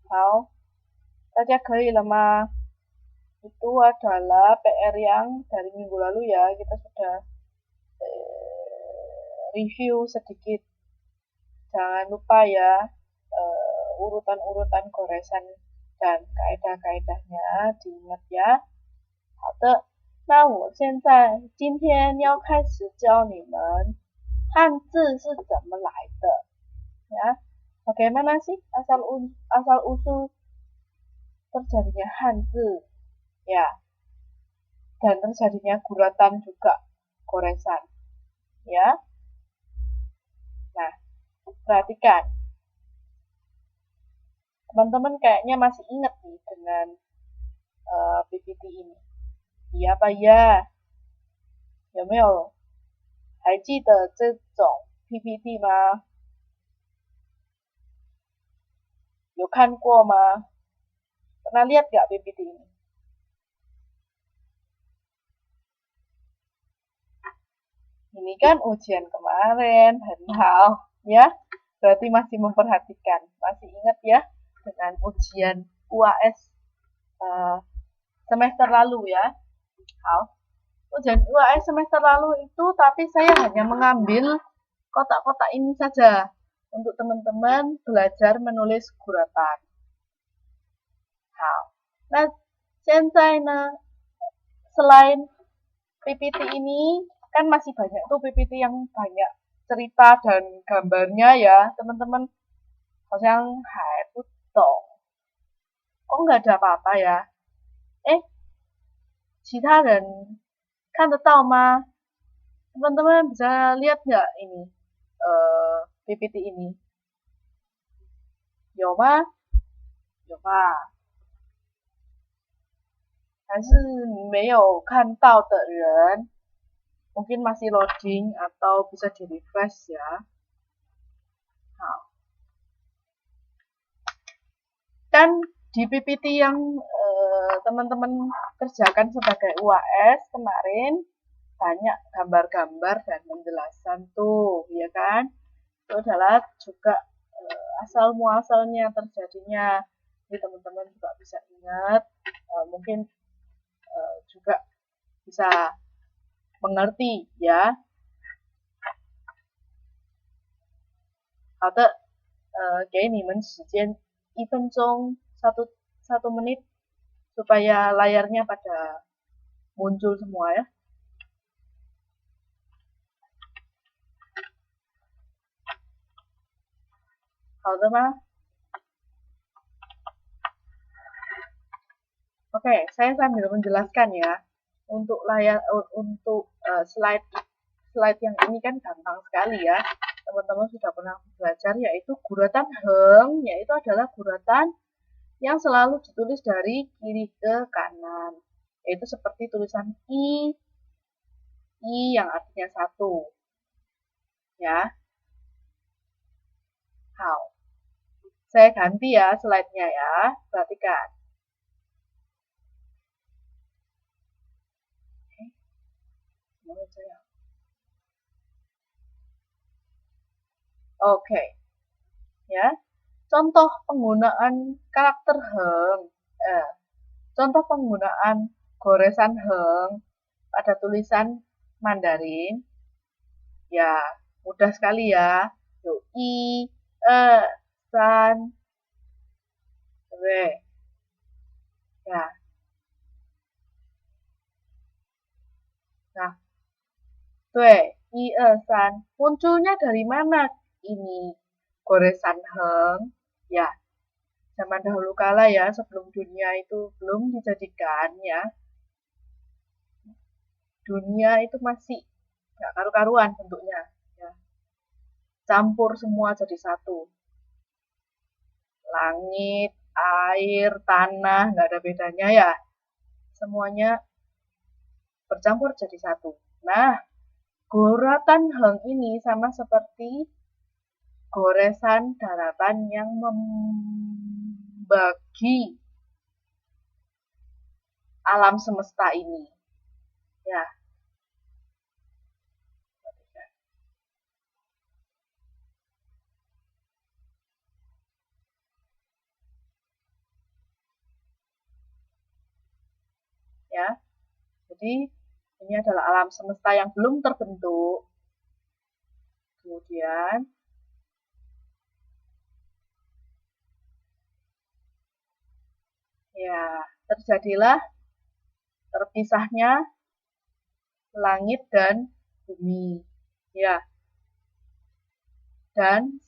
好，大家可以了吗？Itu adalah PR yang dari minggu lalu ya, kita sudah review sedikit. Jangan lupa ya, urutan-urutan goresan dan kaedah-kaedahnya diingat ya. 好的，那我现在今天要开始教你们汉字是怎么来的ya. Bagaimana sih asal usul terjadinya Hanzi ya, dan terjadinya guratan juga goresan ya. Nah, perhatikan, teman-teman kayaknya masih ingat nih dengan PPT ini. Iya apa ya? 有没有还记得这种 PPT 吗？有看过吗？ Pernah lihat gak PPT ini? Ini kan ujian kemarin, Hao, ya. Berarti masih memperhatikan, masih ingat ya dengan ujian UAS semester lalu ya. Hao. Ujian UAS semester lalu itu, tapi saya hanya mengambil kotak-kotak ini saja untuk teman-teman belajar menulis guratan. Hao. Nah, 现在呢, selain PPT ini, kan masih banyak tuh PPT yang banyak cerita dan gambarnya ya, teman-teman. 好像还不懂. Kok nggak ada apa-apa ya? 其他人看得到吗? Teman-teman bisa lihat nggak ini PPT ini? 有吗？有吧？还是没有看到的人 mungkin masih loading atau bisa di refresh ya. Nah, kan di PPT yang teman-teman kerjakan sebagai UAS kemarin banyak gambar-gambar dan penjelasan tuh, ya kan? Itu adalah juga asal muasalnya terjadinya. Jadi teman-teman juga bisa ingat, mungkin juga bisa mengerti ya. 好的，给你们时间1分钟 satu menit supaya layarnya pada muncul semua ya. Halo mah. Oke, saya sambil menjelaskan ya. Untuk slide yang ini kan gampang sekali ya. Teman-teman sudah pernah belajar, yaitu guratan heng, yaitu adalah guratan yang selalu ditulis dari kiri ke kanan, yaitu seperti tulisan i yang artinya satu ya. How? Saya ganti ya slide-nya ya, perhatikan. Oke, ya. Contoh penggunaan karakter heng, contoh penggunaan goresan heng pada tulisan Mandarin, ya mudah sekali ya. Yuk, i, san, re, ya. Nah, 对, i, san, munculnya dari mana ini goresan heng? Ya, zaman dahulu kala ya, sebelum dunia itu belum dijadikan ya. Dunia itu masih gak karu-karuan bentuknya ya. Campur semua jadi satu. Langit, air, tanah, gak ada bedanya ya. Semuanya bercampur jadi satu. Nah, guratan heng ini sama seperti goresan daratan yang membagi alam semesta ini. Ya. ya. Jadi ini adalah alam semesta yang belum terbentuk. Kemudian ya, terjadilah terpisahnya langit dan bumi. Ya. Dan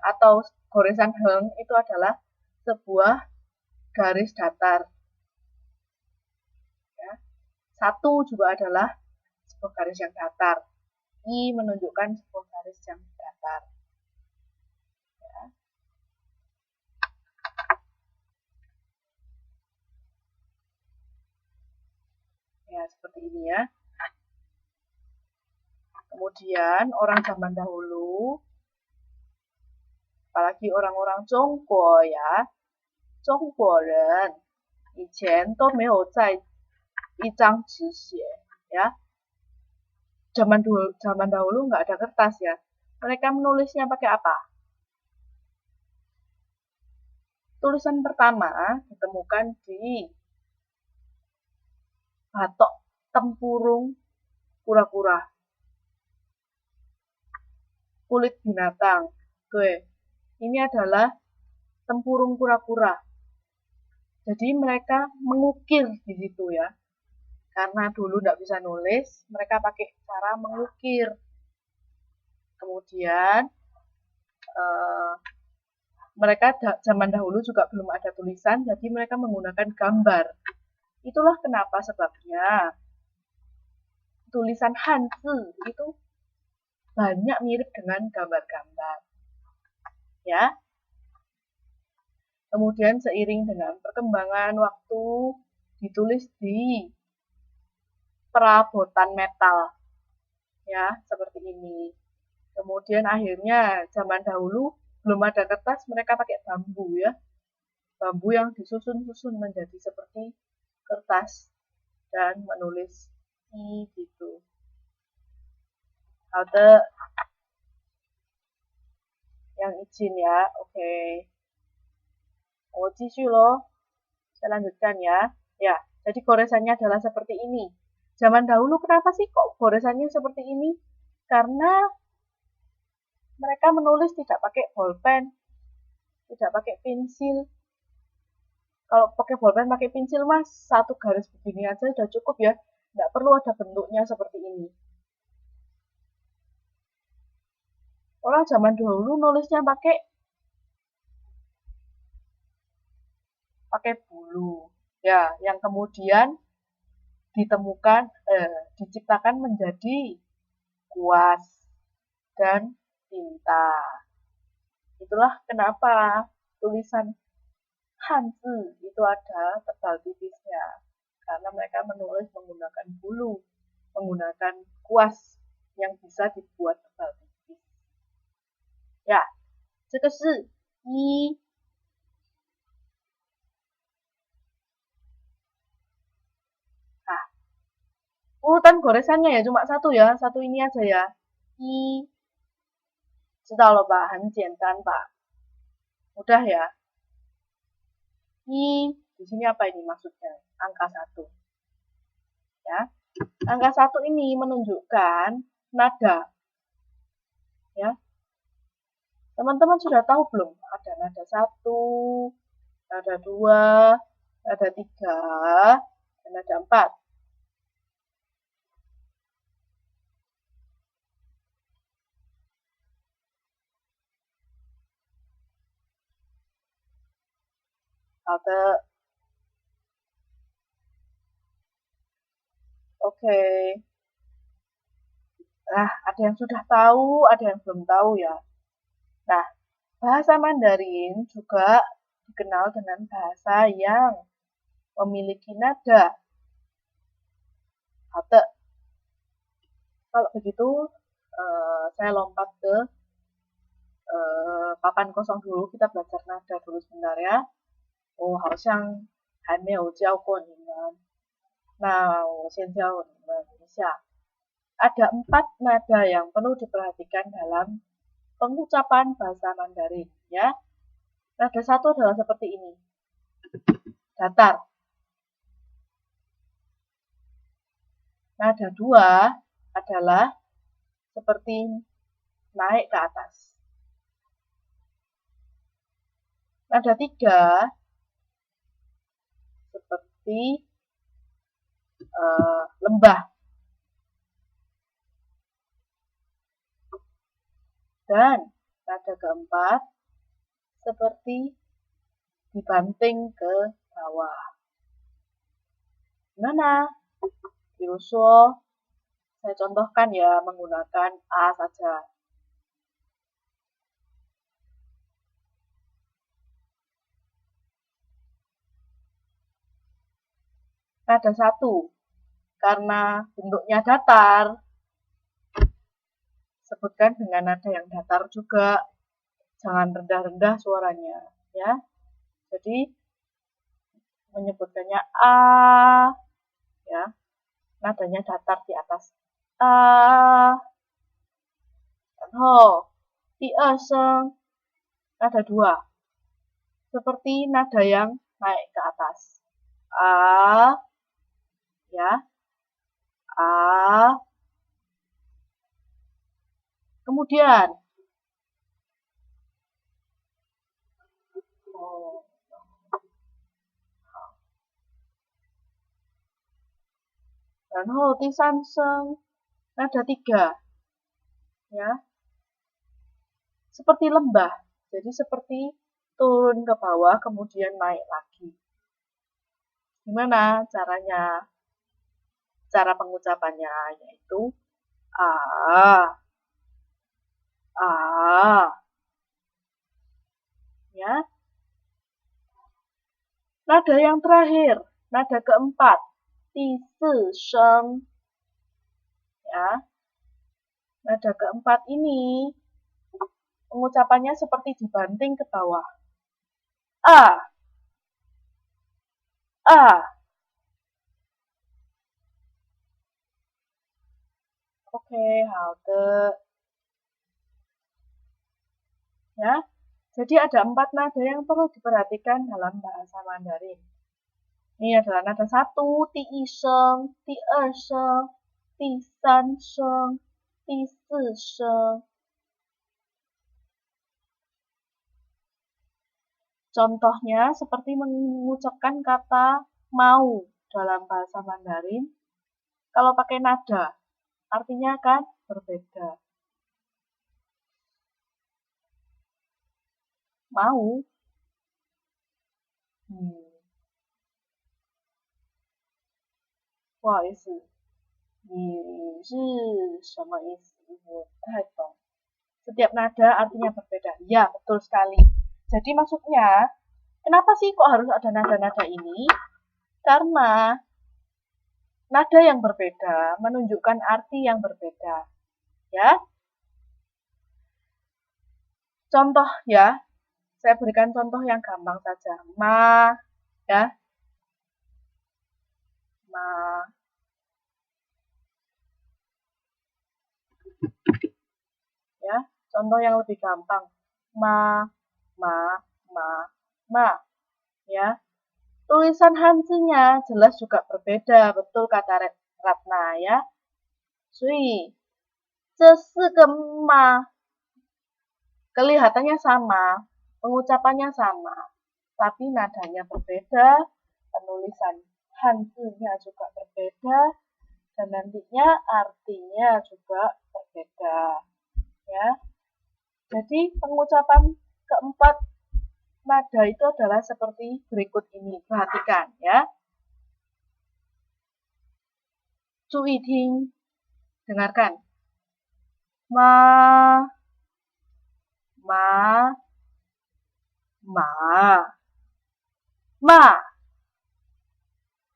atau goresan Heng itu adalah sebuah garis datar. Ya. Satu juga adalah sebuah garis yang datar. I menunjukkan sebuah garis yang datar. Ya. Ya, seperti ini ya. Kemudian orang zaman dahulu, apalagi orang-orang Zhongguo ya, Zhongguoren 以前都没有在一张纸写 ya. Zaman dahulu nggak ada kertas ya. Mereka menulisnya pakai apa? Tulisan pertama ditemukan di batok tempurung kura-kura. Kulit binatang. Tuh, ini adalah tempurung kura-kura. Jadi mereka mengukir di situ ya. Karena dulu nggak bisa nulis, mereka pakai cara mengukir. Kemudian mereka zaman dahulu juga belum ada tulisan, jadi mereka menggunakan gambar. Itulah kenapa sebabnya tulisan Hanzi itu banyak mirip dengan gambar-gambar. Ya. Kemudian seiring dengan perkembangan waktu ditulis di perabotan metal. Ya, seperti ini. Kemudian akhirnya zaman dahulu belum ada kertas, mereka pakai bambu ya. Bambu yang disusun-susun menjadi seperti kertas dan menulis I gitu. Halte yang izin ya, oke. Oh, jishu loh. Saya lanjutkan ya. Ya, jadi goresannya adalah seperti ini. Zaman dahulu kenapa sih kok goresannya seperti ini? Karena mereka menulis tidak pakai bolpen, tidak pakai pensil. Kalau pakai bolpen, pakai pensil mas, satu garis begini aja udah cukup ya. Nggak perlu ada bentuknya seperti ini. Orang zaman dahulu nulisnya pakai bulu. Ya, yang kemudian diciptakan menjadi kuas dan tinta. Itulah kenapa tulisan Hanzi itu ada tebal tipisnya. Karena mereka menulis menggunakan bulu, menggunakan kuas yang bisa dibuat tebal tipis. Ya, 这个是一 urutan goresannya ya cuma satu ya, satu ini aja ya. I, 知道了吧？很简单吧？ Mudah ya. I, di sini apa ini maksudnya? Angka 1. Ya. Angka 1 ini menunjukkan nada. Ya. Teman-teman sudah tahu belum? Ada nada 1, nada 2, nada 3, dan nada 4. Halte. Oke. Nah, ada yang sudah tahu, ada yang belum tahu ya. Nah, bahasa Mandarin juga dikenal dengan bahasa yang memiliki nada. Halte. Kalau begitu, saya lompat ke papan kosong dulu, kita belajar nada dulu sebentar ya. Oh, 好像还没有教过你们。那我先教你们一下。Ada 4 nada yang perlu diperhatikan dalam pengucapan bahasa Mandarin ya. Nada 1 adalah seperti ini. Datar. Nada 2 adalah seperti naik ke atas. Nada 3 seperti lembah. Dan nada keempat seperti dibanting ke bawah. Gimana? Biruso, saya contohkan ya menggunakan A saja. Nada 1, karena bentuknya datar, sebutkan dengan nada yang datar juga, jangan rendah-rendah suaranya, ya. Jadi menyebutkannya A, ya, nadanya datar di atas A. 然后第二声 nada 2 seperti nada yang naik ke atas. A, ya, A. Kemudian dan ho di san seng nada 3, ya, seperti lembah, jadi seperti turun ke bawah kemudian naik lagi. Gimana caranya? Cara pengucapannya yaitu A, ya. Nada yang terakhir, nada keempat, di si sheng, ya. Nada keempat ini pengucapannya seperti dibanting ke bawah. A, Oke, halte. Ya, jadi ada 4 nada yang perlu diperhatikan dalam bahasa Mandarin. Ini adalah nada 1, di yi sheng, di er sheng, di san sheng, di si sheng. Contohnya seperti mengucapkan kata mau dalam bahasa Mandarin. Kalau pakai nada, artinya akan berbeda. Mau. 不好意思，你是什么意思？我不太懂。Setiap nada artinya berbeda. Ya, betul sekali. Jadi maksudnya, kenapa sih kok harus ada nada-nada ini? Karena nada yang berbeda menunjukkan arti yang berbeda. Ya. Contoh ya, saya berikan contoh yang gampang saja. Ma, ya. Ma. Ya, contoh yang lebih gampang. Ma, ya. Tulisan Hanzi-nya jelas juga berbeda, betul kata Ratna ya. Sui, ma kelihatannya sama, pengucapannya sama, tapi nadanya berbeda, penulisan Hanzi-nya juga berbeda, dan nantinya artinya juga berbeda. Ya. Jadi pengucapan keempat nada itu adalah seperti berikut ini. Perhatikan ya. Cui ting. Dengarkan. Ma.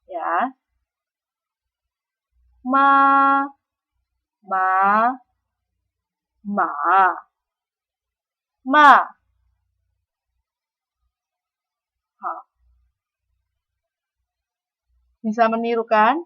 Ya. Ma. Bisa menirukan?